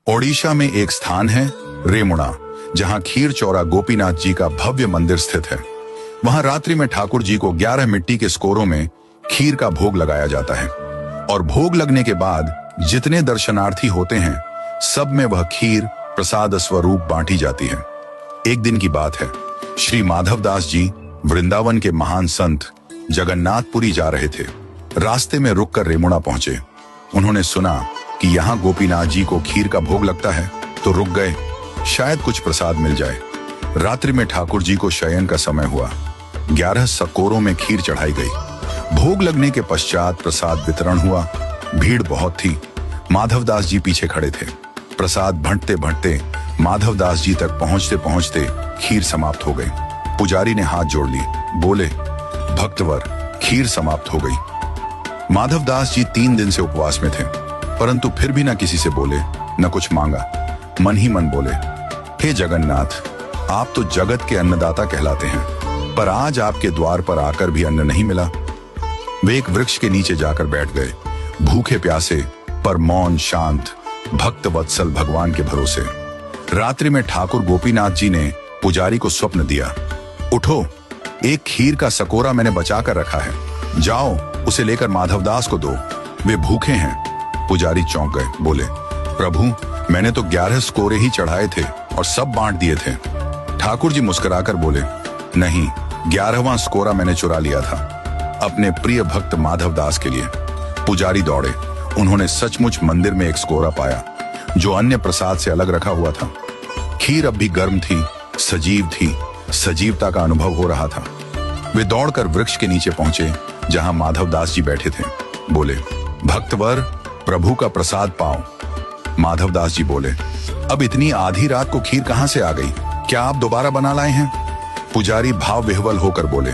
ओडिशा में एक स्थान है रेमुणा, जहां खीर चौरा गोपीनाथ जी का भव्य मंदिर स्थित है। वहां रात्रि में ठाकुर जी को 11 मिट्टी के स्कोरों में खीर का भोग लगाया जाता है और भोग लगने के बाद जितने दर्शनार्थी होते हैं सब में वह खीर प्रसाद स्वरूप बांटी जाती है। एक दिन की बात है, श्री माधवदास जी वृंदावन के महान संत जगन्नाथपुरी जा रहे थे। रास्ते में रुककर रेमुणा पहुंचे। उन्होंने सुना कि यहाँ गोपीनाथ जी को खीर का भोग लगता है, तो रुक गए, शायद कुछ प्रसाद मिल जाए। रात्रि में ठाकुर जी को शयन का समय हुआ। 11 सकोरों में खीर चढ़ाई गई। भोग लगने के पश्चात प्रसाद वितरण हुआ। भीड़ बहुत थी। माधवदास जी पीछे खड़े थे। प्रसाद भंटते भंटते माधवदास जी तक पहुंचते पहुंचते खीर समाप्त हो गई। पुजारी ने हाथ जोड़ लिए, बोले, भक्तवर, खीर समाप्त हो गई। माधवदास जी 3 दिन से उपवास में थे, परंतु फिर भी न किसी से बोले, न कुछ मांगा। मन ही मन बोले, हे जगन्नाथ, आप तो जगत के अन्नदाता कहलाते हैं, पर आज आपके द्वार पर आकर भी अन्न नहीं मिला। वे एक वृक्ष के नीचे जाकर बैठ गए, भूखे प्यासे पर मौन शांत भक्त वत्सल भगवान के भरोसे। रात्रि में ठाकुर गोपीनाथ जी ने पुजारी को स्वप्न दिया, उठो, एक खीर का सकोरा मैंने बचा कर रखा है, जाओ उसे लेकर माधवदास को दो, वे भूखे हैं। पुजारी चौंक गए, बोले, प्रभु, मैंने तो 11 स्कोरे ही चढ़ाए थे और सब बांट दिए थे। ठाकुर जी मुस्कुराकर बोले, नहीं, 11वां स्कोरा मैंने चुरा लिया था, अपने प्रिय भक्त माधवदास के लिए। पुजारी दौड़े। उन्होंने सचमुच मंदिर में एक स्कोरा पाया, जो अन्य प्रसाद से अलग रखा हुआ था। खीर अब भी गर्म थी, सजीव थी, सजीवता का अनुभव हो रहा था। वे दौड़कर वृक्ष के नीचे पहुंचे, जहां माधवदास जी बैठे थे। बोले, भक्तवर, प्रभु का प्रसाद पाओ। माधवदास जी बोले, अब इतनी आधी रात को खीर कहां से आ गई? क्या आप दोबारा बना लाए हैं? पुजारी भाव विह्वल होकर बोले,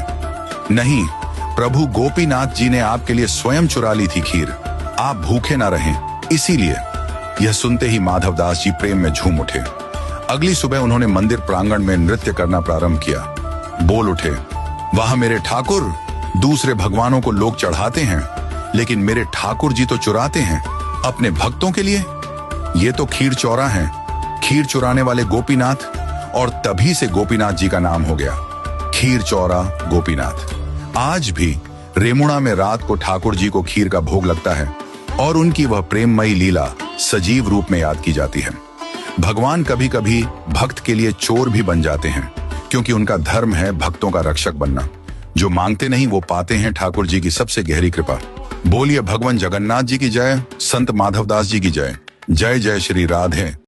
नहीं, प्रभु गोपीनाथ जी ने आपके लिए स्वयं चुरा ली थी खीर, आप भूखे ना रहें, इसीलिए। यह सुनते ही माधवदास जी प्रेम में झूम उठे। अगली सुबह उन्होंने मंदिर प्रांगण में नृत्य करना प्रारंभ किया। बोल उठे, वाह मेरे ठाकुर, दूसरे भगवानों को लोग चढ़ाते हैं, लेकिन मेरे ठाकुर जी तो चुराते हैं अपने भक्तों के लिए। ये तो खीर चौरा है, खीर चुराने वाले गोपीनाथ, और तभी से गोपीनाथ जी का नाम हो गया, खीर चौरा गोपीनाथ। आज भी रेमुणा में रात को ठाकुर जी को खीर का भोग लगता है और उनकी वह प्रेममयी लीला सजीव रूप में याद की जाती है। भगवान कभी कभी भक्त के लिए चोर भी बन जाते हैं, क्योंकि उनका धर्म है भक्तों का रक्षक बनना। जो मांगते नहीं वो पाते हैं ठाकुर जी की सबसे गहरी कृपा। बोलिए भगवान जगन्नाथ जी की जय, संत माधवदास जी की जय। जय जय श्री राधे।